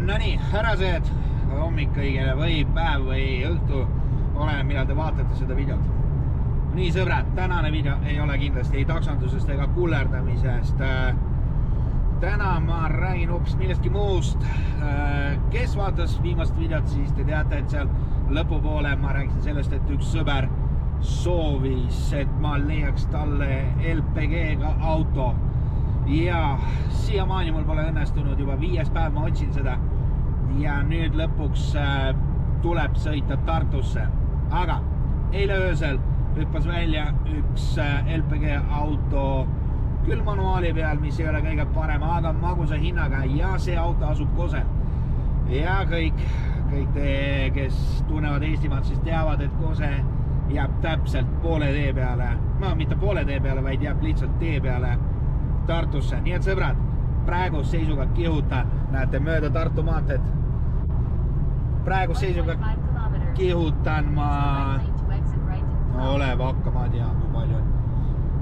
No nii, härrased, hommik kõigile või päev või õhtu, oleneb millal te vaatate seda videot. Nii sõbrad, tänane video ei ole kindlasti ei taksondusest ega kullerdamisest. Täna ma räägin hoopis millestki muust. Kes vaatas viimast videot, siis te teate, et seal lõpupoole ma rääkisin sellest, et üks sõber soovis, et ma leiaks talle LPG-ga auto. Ja siiamaani mul pole õnnestunud juba 5. päev, ma otsin seda. Ja nüüd lõpuks tuleb sõita Tartusse. Aga eile öösel hüppas välja üks LPG auto küll manuaali peal, mis ei ole kõige parem, aga magusa hinnaga ja see auto asub Kosel. Ja kõik te, kes tunnevad Eestimaad, siis teavad, et Kose jääb täpselt poole tee peale. No, mitte poole tee peale, vaid jääb lihtsalt tee peale Tartusse. Nii et sõbrad, praegu seisuga kihutan, näete mööda Tartu maanteed. Praegu seisuga kihutan ma, oleb hakkama, tean kui palju on.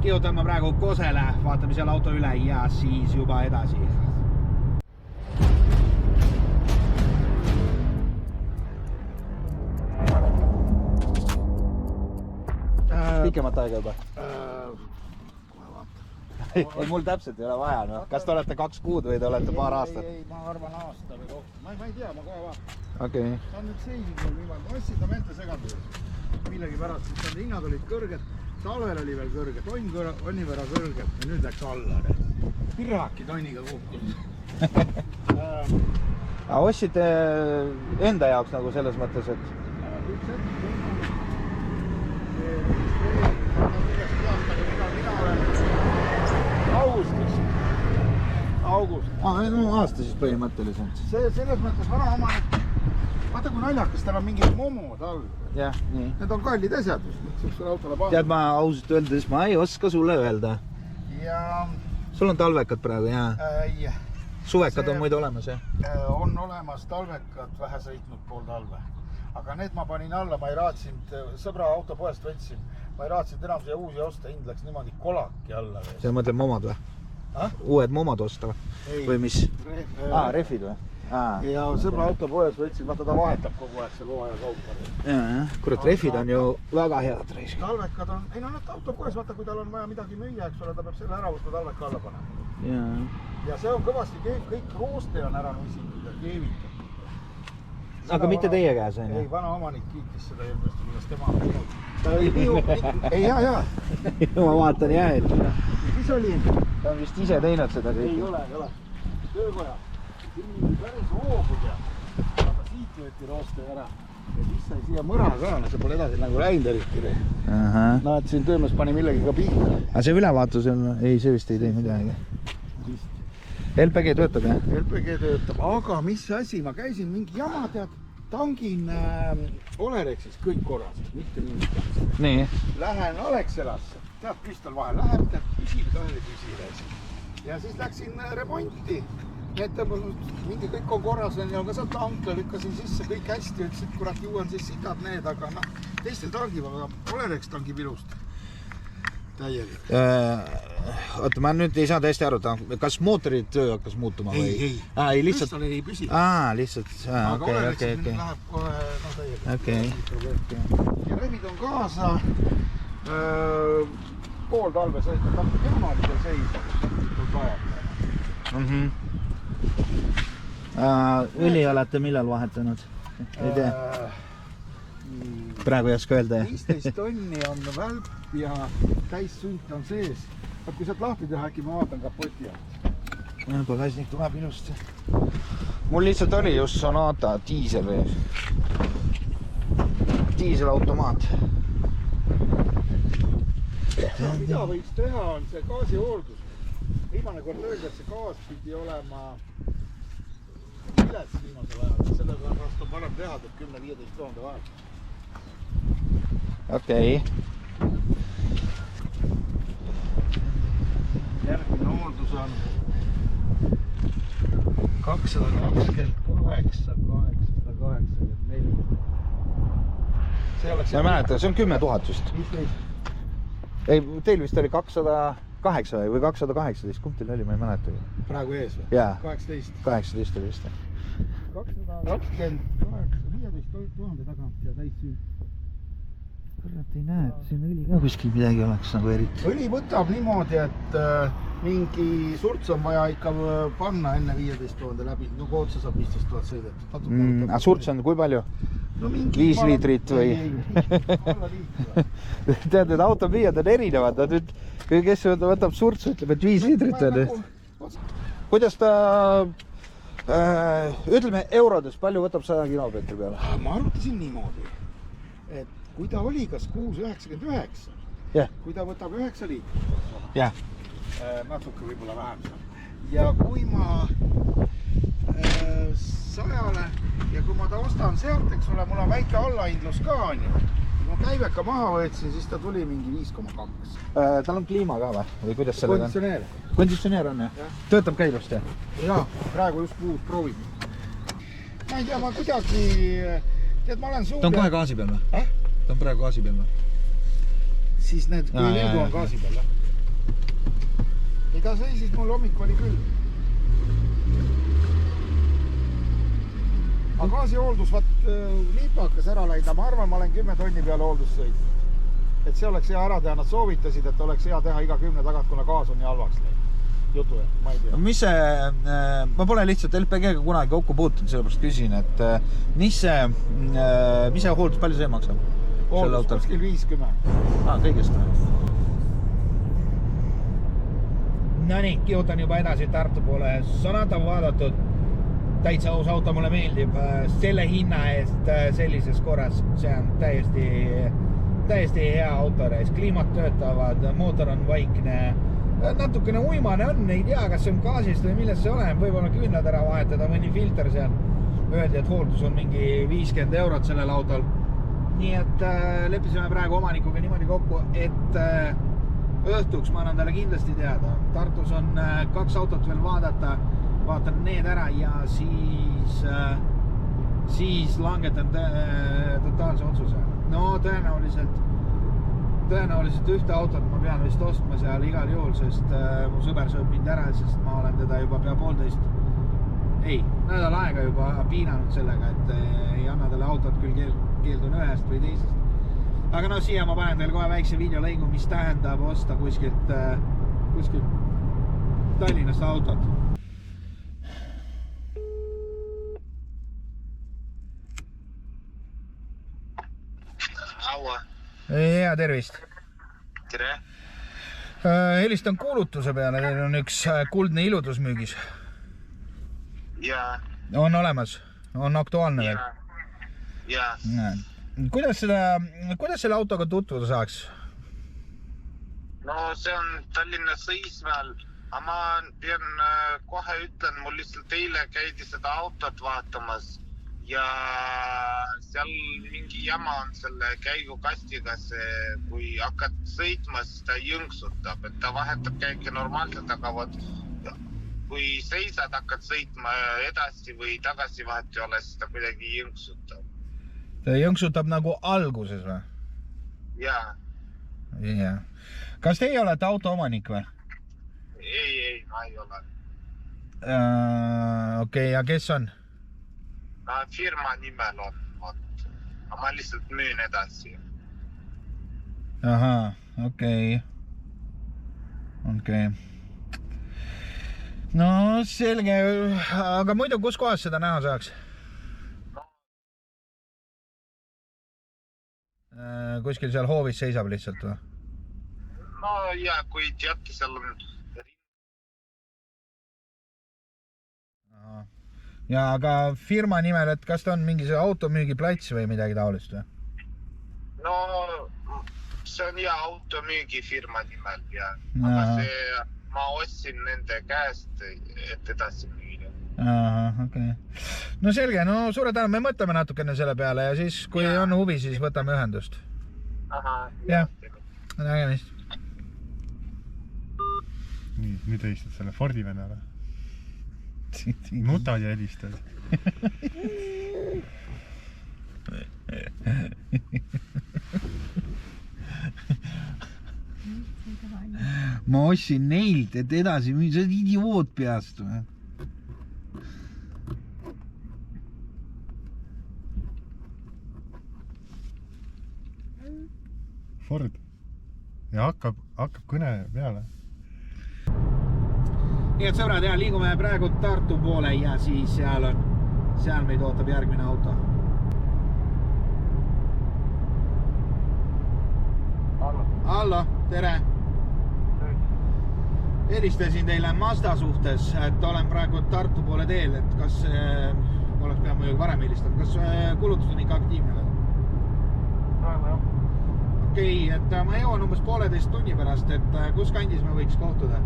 Kihutan ma praegu Kosele, vaatame seal auto üle ja siis juba edasi. Pikemat aega juba? Ei, mul täpselt ei ole vaja, no. Kas te olete 2 kuud või te olete paar aastat? Ei, ma arvan aasta või rohkem. Ma ei tea, ma kohe vaatan. Okei. Ta on nüüd seisid mul niimoodi. Ma ostsin ta mente segaduses. Millegi pärast, sest hinnad olid kõrged. Talvel oli veel kõrge. Tonni võrra kõrged. Ja nüüd läks alla. Piraki tonniga kukkunud. Aga ostsite enda jaoks nagu selles mõttes, et... Üks hetk. August. No aasta siis põhimõtteliselt. See selles mõttes vana omanik. Vaata kui naljakas, tal on mingid momod all. Jah, nii. Need on kallid asjad, mis sul autole panna. Tead, ma ausalt öeldes, ma ei oska sulle öelda. Ja... Sul on talvekad praegu, jaa? Ei. Suvekad on muidu olemas, jah? On olemas talvekad, vähe sõitnud pool talve. Aga need ma panin alla, ma ei raatsinud, sõbra autopoest võtsin. Ma ei raatsinud enam siia uusi osta, hind läks niimoodi kolaki alla. See mõtleb momad või? Uued momad osta või mis? Refid või? Ja sõbra autopoes võtsin, vaata ta vahetab kogu aeg seal hooaja kaupa. Jaa, kurat, refid on ju väga head reis. Talvekad on, ei no need autopoes, vaata kui tal on vaja midagi müüa, eks ole, ta peab selle ära võtma talveka alla panema. Ja see on kõvasti, kõik rooste on ära nusitud ja keevitud. Aga mitte teie käes, on ju? Ei, vana omanik kiitis seda eelmest, kuidas tema on teinud. Ta oli nii, ei, jaa. Ma vaatan jah, et... Mis oli? Ta on vist ise teinud seda kõik. Ei ole. Töökoja. Siin on päris hoogud ja aga siit võeti rooste ära. Ja siis sai siia mõra ka, no see pole edasi nagu läinud eriti. No, et siin töömees pani millegi ka pihta. Aga see ülevaatus on... Ei, see vist ei tee midagi. LPG töötab, jah? LPG töötab, aga mis asi, ma käisin mingi jama, tead, tangin Olerexis kõik korras, mitte mingit. Nii. Lähen Alexelasse, tead, püstal vahel läheb, tead, püsib. Ja siis läksin remonti, need mingi kõik on korras, aga seal tankla lükkasin sisse, kõik hästi, ütlesid, kurat, ju on siis sidad need, aga teistel tangib, aga Olerex tangib ilust. Täielik. Oota, ma nüüd ei saa täiesti aru, kas mootorid töö hakkas muutuma või? Ei. Püstal ei püsi. Lihtsalt. Aga Olerexis läheb kohe, täielik. Ja revid on kaasa. Pool talve sõita, tahtnud jaamadel seisa, kui vajab. Õli olete millal vahetanud? Ei tea? Praegu ei oska öelda, jah? 15 tonni on välp ja täis sunt on sees. Kui saad lahti teha, äkki ma vaatan kapoti alt. Pagasnik tuleb ilusti. Mul lihtsalt oli just Sonata diiselautomaat. Mida võiks teha, on see gaasihooldus. Viimane kord öeldi, et see gaas pidi olema vilets viimasel ajal. Seda pärast on parem teha, et 10-15 000 vahel. Okei. Järgmine hooldus on 228, 884. Ma ei mäleta, see on 10 000 just. 15. Ei, teil vist oli 208 või 218, kumb teil oli, ma ei mäleta. Praegu ees või? Jaa. 18. 18 oli vist. 228 15 000 tagant ja täis süü. Kurat ei näe, et siin õli ka kuskil midagi oleks nagu eriti. Õli võtab niimoodi, et mingi surts on vaja ikka panna enne 15 000 läbi. No kui otsa saab 15 000 sõidetud. Surts on kui palju? No 5 liitrit või? Tead, et automüüjad on erinevad. Nüüd, kes võtab surts, ütleb, et 5 liitrit on. Kuidas ta, ütleme eurodes, palju võtab 100 kilomeetri peale? Ma arvutasin niimoodi, et kui ta oli kas 6,99, kui ta võtab 9 liitrit, natuke võib-olla vähem seal. Ja kui ma 100-le ja kui ma ta ostan sealt, eks ole, mul on väike allahindlus ka, on ju. Kui ma käibeka maha võtsin, siis ta tuli mingi 5,2. Tal on kliima ka või kuidas sellega on? Konditsioneer. Konditsioneer on, jah? Töötab ka ilusti? Jaa, praegu just uus proovib. Ma ei tea, ma kuidagi... Tead, ma olen suur... Ta on kohe gaasi peal või? Ta on praegu gaasi peal või? Siis need, kui vilgu on gaasi peal, jah. Ei, ta seisis mul hommik oli küll. Aga gaasihooldus, vaat liipa hakkas ära läida. Ma arvan, ma olen 10 tonni peale hooldussõid. Et see oleks hea ära teha. Nad soovitasid, et oleks hea teha iga 10 tagant, kuna gaas on nii halvaks läinud. Jutu, et ma ei tea. Mis see, ma pole lihtsalt LPG-ga kunagi kokku puutunud, sellepärast küsin, et mis see hooldus, palju see maksab? Hooldus kuskil 50. Kõigest. No nii, kihutan juba edasi Tartu poole. Sonata vaadatud. Täitsa aus auto mulle meeldib. Selle hinna eest sellises korras. See on täiesti hea auto. Kliimat töötavad, mootor on vaikne. Natukene uimane on, ei tea, kas see on gaasist või millest see oleneb. Võib-olla küünlad ära vahetada, mõni filter seal. Öeldi, et hooldus on mingi 50 eurot sellel autol. Nii et leppisime praegu omanikuga niimoodi kokku, et õhtuks ma annan talle kindlasti teada. Tartus on 2 autot veel vaadata, vaatan need ära ja siis langetan totaalse otsuse. No tõenäoliselt ühte autot ma pean vist ostma seal igal juhul, sest mu sõber sööb mind ära, sest ma olen teda juba pea 1,5 nädal aega juba piinanud sellega, et ei anna talle autot, küll keeldun ühest või teisest. Aga no siia ma panen teil kohe väikse videolõigu, mis tähendab osta kuskilt Tallinnast autot. Aua. Hea, tervist. Tere. Helistan kuulutuse peale, teil on üks kuldne ilutus müügis. Jaa. On olemas, on aktuaalne veel. Jaa. Kuidas selle autoga tutvuda saaks? No see on Tallinna Sõismäel, aga ma pean kohe ütlen, mul lihtsalt eile käidi seda autot vaatamas ja seal mingi jama on selle käigukastiga, kui hakkad sõitma, siis ta jõnksutab, et ta vahetab käike normaalselt, aga kui seisad, hakkad sõitma edasi või tagasi vahet ei ole, siis ta kuidagi jõnksutab. Ta jõnksutab nagu alguses või? Jaa. Jaa. Kas teie olete auto omanik või? Ei, ma ei ole. Okei, ja kes on? Firma nimel on, aga ma lihtsalt müün edasi. Ahaa, okei. No selge, aga muidu kus kohas seda näha saaks? Kuskil seal hoovis seisab lihtsalt või? No ja kui teate, seal on... Ja aga firma nimel, et kas ta on mingi see automüügiplats või midagi taolist või? No see on ja automüügifirma nimel ja aga ma ostsin nende käest, et edasi müüa. Okei. No selge, no suure tänu, me mõtleme natukene selle peale ja siis kui on huvi, siis võtame ühendust. Jah, nägemist. Nii, nüüd helistad selle Fordi vennale. Nutad ja helistad. Ma ostsin neilt, et edasi müü, sa oled idioot peast või? Ford. Ja hakkab kõne peale. Nii et sõbrad, ja liigume praegu Tartu poole ja siis seal meid ootab järgmine auto. Hallo, tere! Helistasin teile Mazda suhtes, et olen praegu Tartu poole teel, et kas oleks pea muidugi varem helistanud, kas kulutus on ikka aktiivne veel? Praegu jah. Okei, et ma jõuan umbes 1,5 tunni pärast, et kus kandis me võiks kohtuda?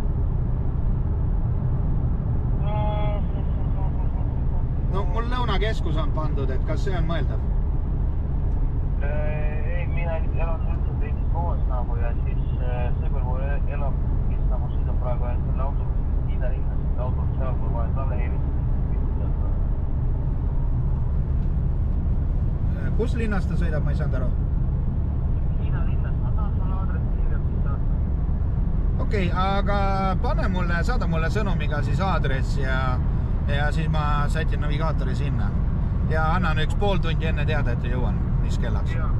No mul lõunakeskus on pandud, et kas see on mõeldav? Ei, mina elan üldse teises kohas nagu ja siis sõber mul elab, kes nagu sõidab praegu selle autobus Hiina linnas, et autod seal, kui vaja talle helistada. Kus linnas ta sõidab, ma ei saanud aru? Hiina linnas, ma tahan sulle aadressi hiljem siis saada. Okei, aga saada mulle sõnumiga siis aadress ja siis ma sätin navigaatori sinna. Ja annan 1,5 tundi enne teada, et jõuan, mis kellaks. Jaa,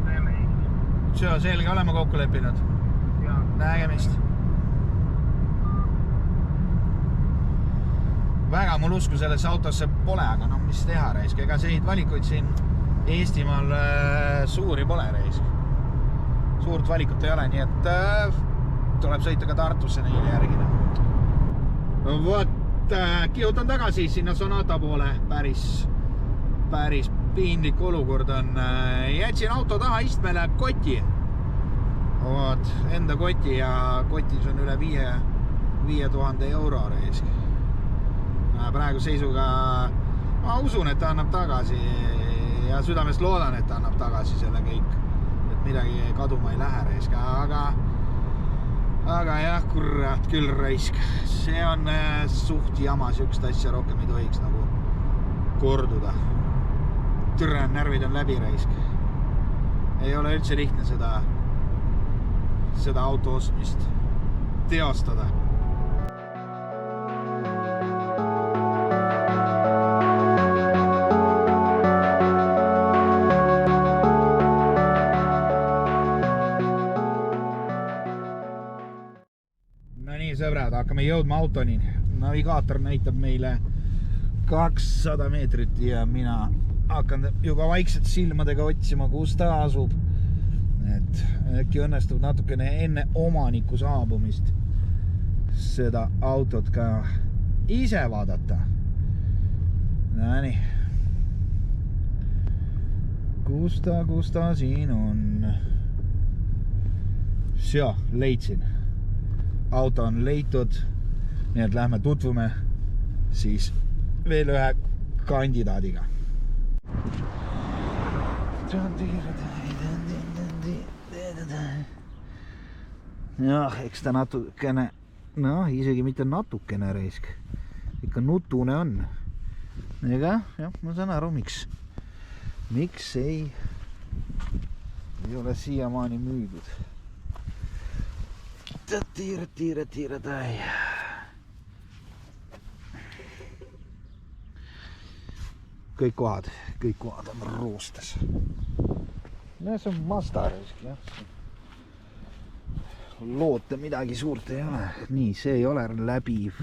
näeme Eestis. See on selge, oleme kokku leppinud. Jaa. Nägemist. Väga mul usku sellesse autosse pole, aga no mis teha, reisk. Ega seid valikuid siin Eestimaal suuri pole, reisk. Suurt valikut ei ole, nii et tuleb sõita ka Tartusse neile järgina. Vot, kihutan tagasi sinna Sonata poole. Päris piinlik olukord on. Jätsin auto taha istmele koti. Vot, enda koti ja kotis on üle 5000 euro reisk. Praegu seisuga ma usun, et ta annab tagasi ja südamest loodan, et ta annab tagasi selle kõik, et midagi kaduma ei lähe reisk, aga jah, kurat küll reisk, see on suht jama, sükst asja rohkem ei tohiks nagu korduda. Türa, närvid on läbi reisk. Ei ole üldse lihtne seda auto ostmist teostada. Sõbrad, hakkame jõudma autoni. Navigaator näitab meile 200 meetrit ja mina hakkan juba vaikselt silmadega otsima, kus ta asub. Et äkki õnnestub natukene enne omaniku saabumist seda autot ka ise vaadata. Näni. Kus ta siin on? Sjo, leidsin. Auto on leitud, nii et lähme tutvume siis veel ühe kandidaadiga. Jah, eks ta natukene, isegi mitte natukene reisk, ikka nutune on. Ega, jah, ma saan aru, miks ei ole siiamaani müüdud. Tiire tai. Kõik kohad on roostes. No see on Mazda reisk, jah. Loota midagi suurt ei ole. Nii, see ei ole läbiv.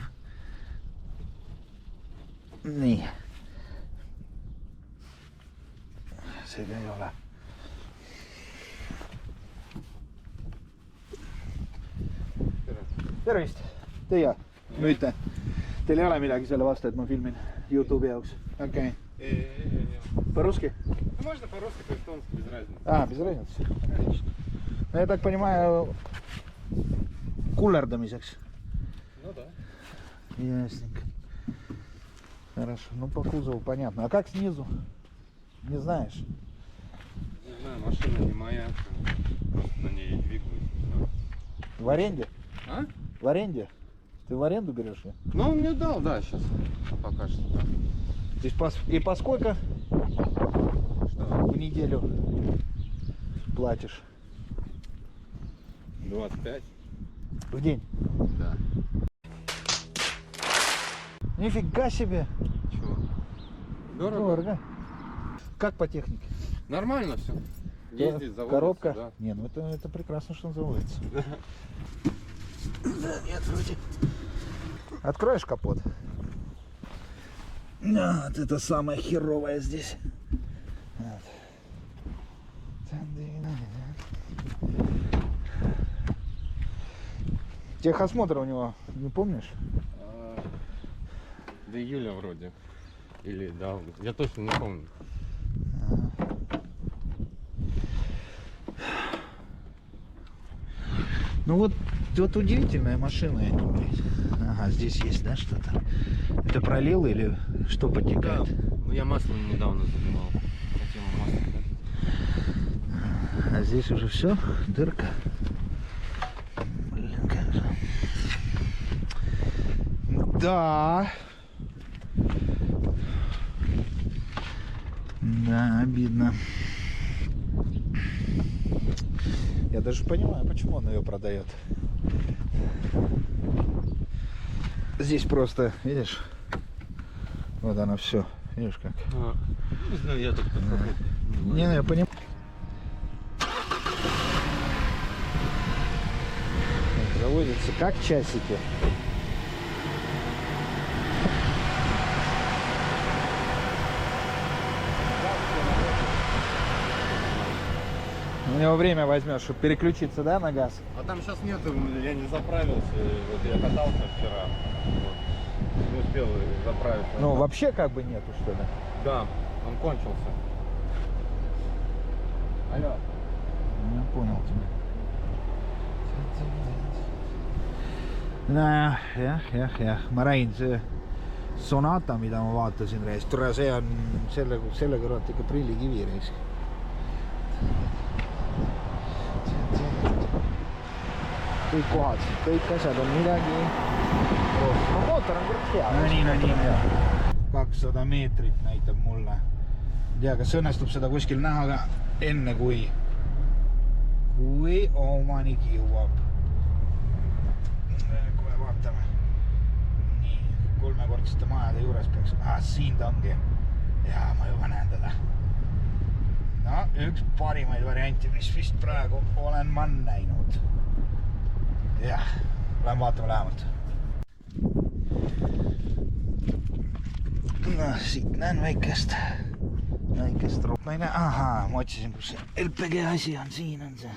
Nii. See ei ole. Tervist! Teie müüte. Teil ei ole midagi selle vastu, et ma filmin YouTube'i jaoks? Okei. По-русски? Можно по-русски, по-эстонски, без разницы. Без разницы. Отлично. Я так понимаю, кулердamiseks. Ну да. Ясненько. Хорошо. Ну, по кузову понятно. А как снизу? Не знаешь? Не знаю, машина не моя. Просто на ней двигаюсь. В аренде? А? В аренде? Ты в аренду берешь ее? Ну, он мне дал, да, сейчас. Пока что, да. И по сколько Что? в неделю платишь? 25. В день? Да. Нифига себе! Чего? Дорого? Дорого. Как по технике? Нормально все. Ездить, заводится, Коробка? да. Не, ну это прекрасно, что он заводится. Да, нет, вроде. Откроешь капот? Вот это самое херовое здесь. Вот. Техосмотр у него, не помнишь? До июля вроде. Или да, я точно не помню. Ну вот удивительная машина. Ага, здесь есть, да, что-то? Это пролил или что потекает? Ну, я масло недавно заливал. Хотел масло дать. А здесь уже все, дырка. Блин, как же. Да. Да, обидно. Я даже понимаю, почему он ее продает. Здесь просто, видишь, вот оно все, видишь как. Не знаю, я только Не, я понимаю. Заводится как часики. У него время возьмешь, чтобы переключиться, да, на газ? А там сейчас нету, я не заправился. Вот я катался вчера. Вот. Не успел заправиться. Ну, вообще как бы нету, что ли? Да, он кончился. Алло. Я понял тебя. Jah. Marin, see Sonata, mida ma vaatasin reis, tule see on selle kõrvalt ikka prillikivi reis. Kõik kohad, kõik asjad on midagi. No mootor on kurat hea. No nii. 200 meetrit näitab mulle. Ei tea, kas õnnestub seda kuskil näha ka enne kui omanik jõuab. Kohe vaatame. Nii, 3-kordsete majade juures peaks. Siin ta ongi. Jaa, ma juba näen teda. No, üks parimaid varianti, mis vist praegu olen ma näinud. Jah, lähen vaatame lähemalt. No, siit näen väikest ruumi. Ahaa, ma otsisin, kus see LPG asi on. Siin on see.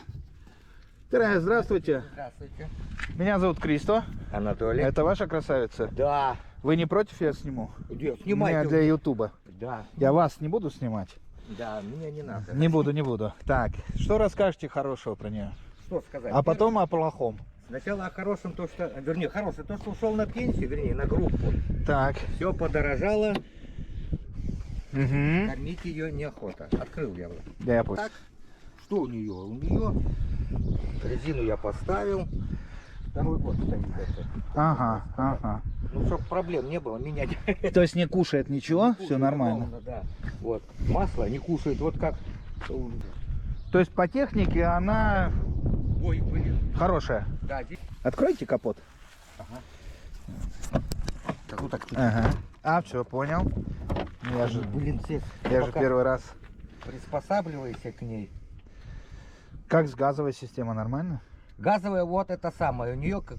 Tere, здравствуйте. Здравствуйте. Меня зовут Кристо. Анатолий. Это ваша красавица? Да. Вы не против, я сниму? Снимайте. Меня для Ютуба. Да. Я вас не буду снимать? Да, мне не надо. Не буду. Так, что расскажете хорошего про нее? Что сказать? А потом о плохом. Сначала о хорошем, то что, вернее, хорошее, то, что ушел на пенсию, вернее, на группу. Так. Все подорожало, Угу. кормить ее неохота. Открыл я. Да, я понял. Так, что у нее? У нее резину я поставил. Второй год стоит это. Ага. Ну, чтобы проблем не было, менять. То есть не кушает ничего, все Кушает нормально. ровно, да. Вот. Масло не кушает, вот как. То есть по технике она Ой, блин. хорошая. Да, здесь. Откройте капот. Ну, так, Ага. А, все, понял. Я же блин, здесь. первый раз. Приспосабливайся к ней. Как с газовой системой, нормально? Газовая вот это самое. У нее как...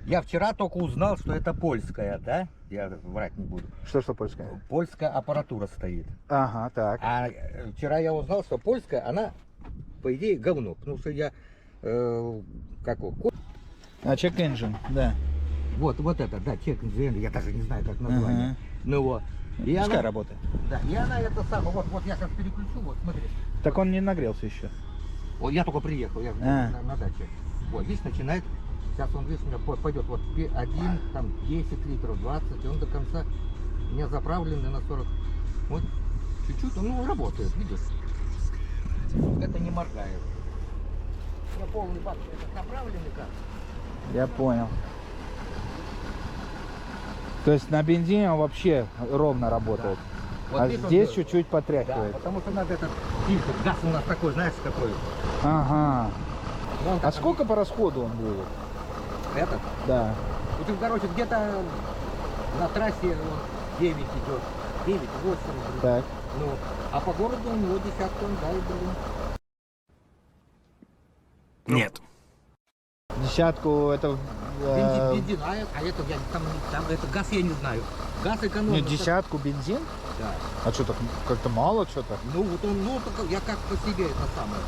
Я вчера только узнал, что это польская, да? Я врать не буду. Что польская? Польская аппаратура стоит. Ага, так. А вчера я узнал, что польская, она, по идее, говно. Потому что я... А check engine, да. Вот это, да, чек инженер, я даже не знаю, как название. Ага. Ну вот. И Пускай она, работает. да, и она это самое, вот я сейчас переключу, вот смотри. Так он не нагрелся еще. Вот я только приехал, я на даче. Вот, видишь, начинает, сейчас он, видишь, у меня пойдет вот 1, там 10 литров, 20, и он до конца у меня заправленный на 40. Вот, чуть-чуть, он работает, видишь? Это не моргает. На полный бак, это заправленный как? Я понял. То есть на бензине он вообще ровно работает. Да. Вот А видишь, здесь он- чуть-чуть Да, потряхивает. потому что надо этот фильтр, газ у нас такой, знаешь, какой. Ага. Он А как- сколько по расходу он будет? Этот? Да. Вот, короче, где-то на трассе он 9 идет, 9-8. Так. Ну, а по городу у него десятку он дает, блин. Нет. Десятку это... Бензин, а это, там это газ я не знаю. Газ экономный. Ну, десятку бензин? Да. А что, так как-то мало что-то? Ну, вот он, ну, только я как по себе это самое.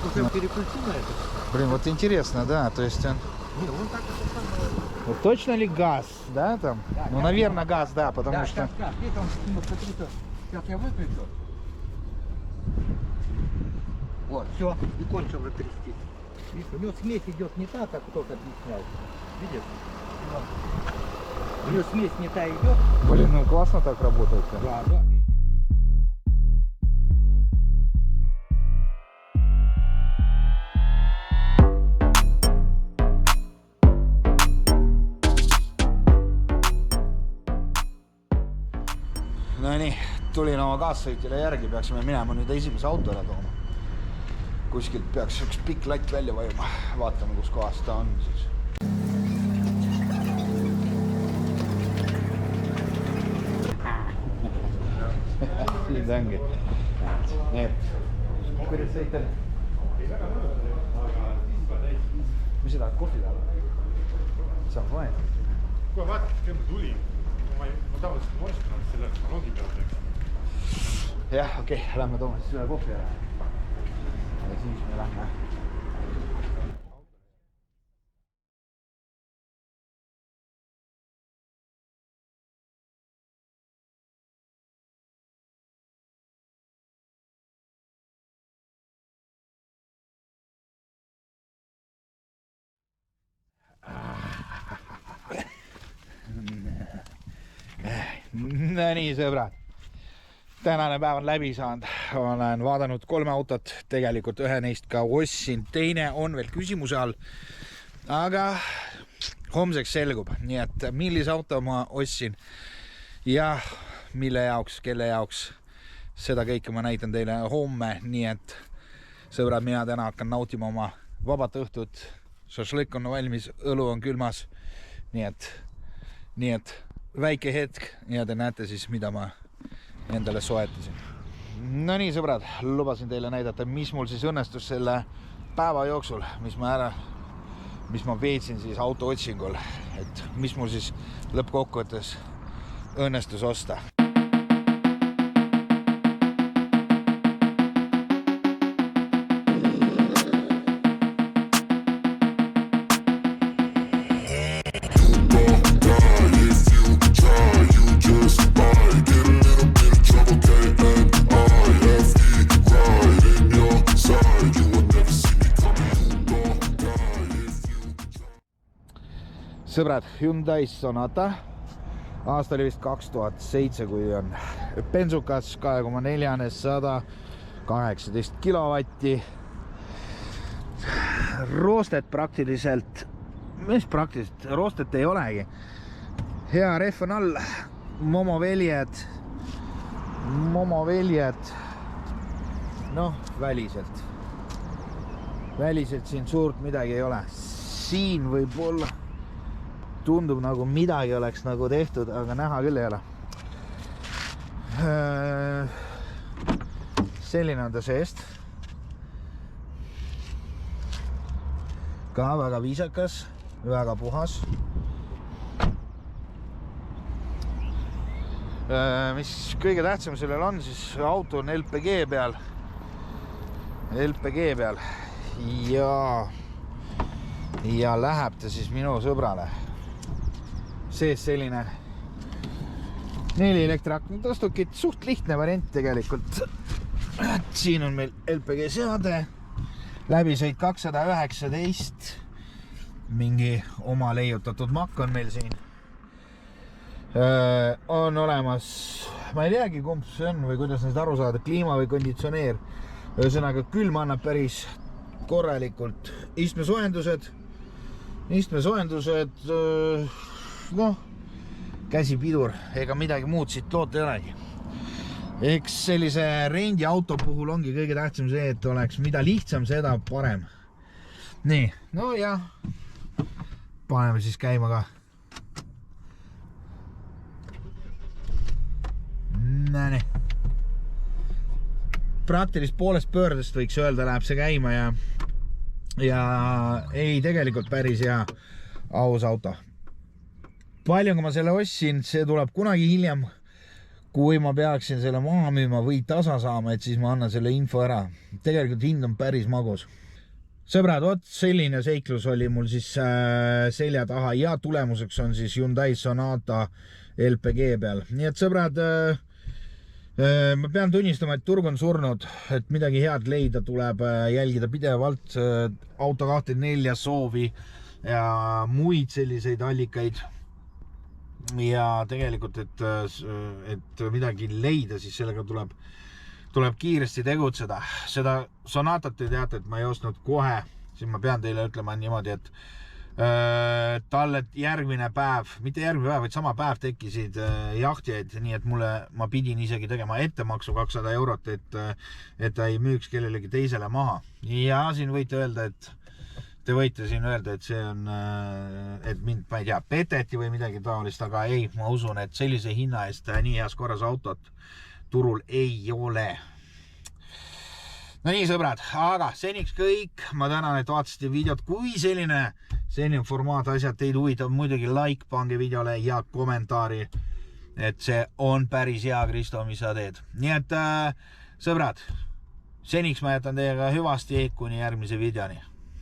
Уже переключу на это. Блин, вот интересно, да, то есть он... Не, он так это самое. Вот точно ли газ, да, там? Да, Ну, газ. наверное, газ, да, потому Да, что... сейчас, видите, он, ну, смотрите, сейчас я выключу. Вот, все, и кончил трясти. Видишь, у него смесь идет не та, как кто-то объяснял. Видишь? Вот. У него смесь не та идет. Блин, ну классно так работает. Да, да. No nii, tulin oma kaassõitjale järgi, peaksime minema nüüd esimese auto ära tooma. Kuskilt peaks üks pikk latt välja vajuma. Vaatame, kus kohas ta on siis. Siin ta ongi. Need. Kuidas sõitel? Mis sa tahad kohvi taha? Saab vaja. Kohe vaatad, kui ma tulin. Ma tavaliselt moristan selle rongi peal teeks. Jah, okei, lähme tooma siis üle kohvi ära. Ja siis me lähme. No nii, sõbrad. Tänane päev on läbi saanud. Olen vaadanud 3 autot. Tegelikult ühe neist ka ostsin. Teine on veel küsimuse all. Aga homseks selgub. Nii et millise auto ma ostsin ja mille jaoks, kelle jaoks. Seda kõike ma näitan teile homme. Nii et sõbrad, mina täna hakkan nautima oma vabat õhtut. Šašlik on valmis, õlu on külmas. Nii et väike hetk ja te näete siis, mida ma endale soetasin. No nii, sõbrad, lubasin teile näidata, mis mul siis õnnestus selle päeva jooksul, mis ma veetsin siis auto otsingul, et mis mul siis lõppkokkuvõttes õnnestus osta. Sõbrad, Hyundai Sonata, aasta oli vist 2007, kui on bensukas 2,4, 118 kilovatti. Roostet praktiliselt, mis praktiliselt, roostet ei olegi. Hea rehv on all, momoveljed, noh, väliselt siin suurt midagi ei ole. Siin võib olla tundub nagu midagi oleks nagu tehtud, aga näha küll ei ole. Selline on ta seest. Ka väga viisakas, väga puhas. Mis kõige tähtsam sellel on, siis auto on LPG peal. Ja läheb ta siis minu sõbrale. Sees selline 4 elektriakna tõstukit, suht lihtne variant tegelikult. Siin on meil LPG seade, läbisõit 219, mingi oma leiutatud makk on meil siin. On olemas, ma ei teagi kumb see on või kuidas neist aru saada, kliima või konditsioneer. Ühesõnaga külm annab päris korralikult. Istmesoojendused, noh, käsipidur, ega midagi muud siit loota ei olegi. Eks sellise rendi auto puhul ongi kõige tähtsam see, et oleks mida lihtsam, seda parem. Nii, no ja paneme siis käima ka. Näni. Praktilist poolest pöördest võiks öelda, läheb see käima ja ja ei, tegelikult päris hea aus auto. Palju kui ma selle ostsin, see tuleb kunagi hiljem, kui ma peaksin selle maha müüma või tasa saama, et siis ma annan selle info ära. Tegelikult hind on päris magus. Sõbrad, selline seiklus oli mul siis selja taha ja tulemuseks on siis Hyundai Sonata LPG peal. Nii et sõbrad, ma pean tunnistama, et turg on surnud, et midagi head leida tuleb jälgida pidevalt Auto24 soovi ja muid selliseid allikaid. Ja tegelikult, et midagi leida, siis sellega tuleb kiiresti tegutseda. Seda Sonatat te teate, et ma ei ostnud kohe, siis ma pean teile ütlema niimoodi, et talle järgmine päev, mitte järgmine päev, vaid sama päev tekkisid jahtijaid, nii et ma pidin isegi tegema ettemaksu 200 €, et ta ei müüks kellelegi teisele maha. Ja siin võite öelda, et te võite siin öelda, et see on, et mind, ma ei tea, peteti või midagi taolist, aga ei, ma usun, et sellise hinna eest nii heas korras autot turul ei ole. No nii, sõbrad, aga seniks kõik. Ma tänan, et vaatasite videot. Kui selline formaat asjad teid huvitab, muidugi like pange videole ja kommentaari, et see on päris hea, Kristo, mis sa teed. Nii et sõbrad, seniks ma jätan teiega hüvasti kuni järgmise videoni.